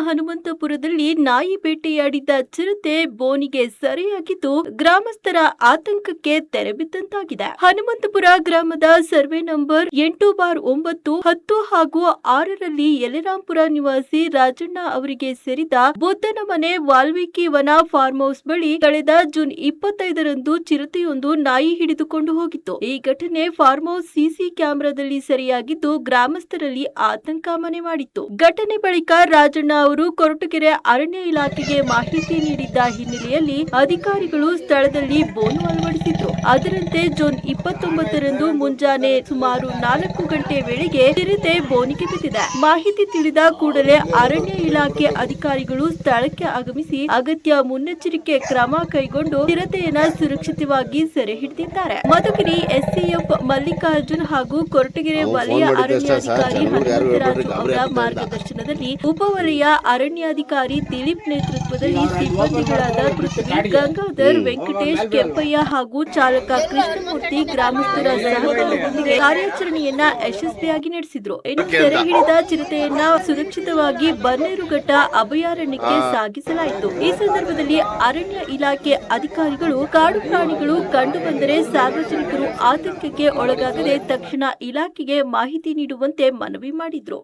ಹನುಮಂತಪುರದಲ್ಲಿ ನಾಯಿ ಬೇಟೆಯಾಡಿದ್ದ ಚಿರತೆ ಬೋನಿಗೆ ಸೆರೆಯಾಗಿದ್ದು ಗ್ರಾಮಸ್ಥರ ಆತಂಕಕ್ಕೆ ತೆರೆಬಿದ್ದಂತಾಗಿದೆ. ಹನುಮಂತಪುರ ಗ್ರಾಮದ ಸರ್ವೆ ನಂಬರ್ 8/9, 10 ಹಾಗೂ 6ರಲ್ಲಿ ಯಲೆರಾಂಪುರ ನಿವಾಸಿ ರಾಜಣ್ಣ ಅವರಿಗೆ ಸೇರಿದ ಬುದ್ಧನ ಮನೆ ವಾಲ್ಮೀಕಿ ವನ ಫಾರ್ಮ್ ಹೌಸ್ ಬಳಿ ಕಳೆದ ಜೂನ್ 25ರಂದು ಚಿರತೆಯೊಂದು ನಾಯಿ ಹಿಡಿದುಕೊಂಡು ಹೋಗಿತ್ತು. ಈ ಘಟನೆ ಫಾರ್ಮ್ ಹೌಸ್ ಸಿಸಿ ಕ್ಯಾಮೆರಾದಲ್ಲಿ ಸೆರೆಯಾಗಿದ್ದು ಗ್ರಾಮಸ್ಥರಲ್ಲಿ ಆತಂಕ ಮನೆ ಮಾಡಿತ್ತು. ಘಟನೆ ಬಳಿಕ ರಾಜಣ್ಣ ಅವರು ಕೊರಟಗೆರೆ ಅರಣ್ಯ ಇಲಾಖೆಗೆ ಮಾಹಿತಿ ನೀಡಿದ್ದ ಹಿನ್ನೆಲೆಯಲ್ಲಿ ಅಧಿಕಾರಿಗಳು ಸ್ಥಳದಲ್ಲಿ ಬೋನು ಅಳವಡಿಸಿದ್ರು. ಅದರಂತೆ ಜೂನ್ 29ರಂದು ಮುಂಜಾನೆ ಸುಮಾರು 4 ಗಂಟೆ ವೇಳೆಗೆ ಚಿರತೆ ಬೋನಿಗೆ ಬಿದ್ದಿದೆ. ಮಾಹಿತಿ ತಿಳಿದ ಕೂಡಲೇ ಅರಣ್ಯ ಇಲಾಖೆ ಅಧಿಕಾರಿಗಳು ಸ್ಥಳಕ್ಕೆ ಆಗಮಿಸಿ ಅಗತ್ಯ ಮುನ್ನೆಚ್ಚರಿಕೆ ಕ್ರಮ ಕೈಗೊಂಡು ಚಿರತೆಯನ್ನ ಸುರಕ್ಷಿತವಾಗಿ ಸೆರೆ ಹಿಡಿದಿದ್ದಾರೆ. ಮಧುಗಿರಿ ಎಸ್ಸಿಎಫ್ ಮಲ್ಲಿಕಾರ್ಜುನ್ ಹಾಗೂ ಕೊರಟಗೆರೆ ವಲಯ ಅರಣ್ಯಾಧಿಕಾರಿ ಹನುಮಂತರಾಜು ಅವರ ಮಾರ್ಗದರ್ಶನದಲ್ಲಿ ಉಪವಲಯ ಅರಣ್ಯಾಧಿಕಾರಿ ದಿಲೀಪ್ ನೇತೃತ್ವದಲ್ಲಿ ಸಿಬ್ಬಂದಿಗಳಾದ ಪೃಥ್ವಿ, ಗಂಗಾಧರ್, ವೆಂಕಟೇಶ್, ಕೆಂಪಯ್ಯ ಹಾಗೂ ಚಾಲಕ ಕೃಷ್ಣಮೂರ್ತಿ ಗ್ರಾಮಸ್ಥರ ಸಹಕಾರದೊಂದಿಗೆ ಕಾರ್ಯಾಚರಣೆಯನ್ನ ಯಶಸ್ವಿಯಾಗಿ ನಡೆಸಿದ್ರು. ಇನ್ನು ಸೆರೆ ಹಿಡಿದ ಚಿರತೆಯನ್ನ ಸುರಕ್ಷಿತವಾಗಿ ಬನ್ನೇರುಘಟ್ಟ ಅಭಯಾರಣ್ಯಕ್ಕೆ ಸಾಗಿಸಲಾಯಿತು. ಈ ಸಂದರ್ಭದಲ್ಲಿ ಅರಣ್ಯ ಇಲಾಖೆ ಅಧಿಕಾರಿಗಳು ಕಾಡು ಪ್ರಾಣಿಗಳು ಕಂಡು ಬಂದರೆ ಸಾರ್ವಜನಿಕರು ಆತಂಕಕ್ಕೆ ಒಳಗಾಗದೆ ತಕ್ಷಣ ಇಲಾಖೆಗೆ ಮಾಹಿತಿ ನೀಡುವಂತೆ ಮನವಿ ಮಾಡಿದ್ರು.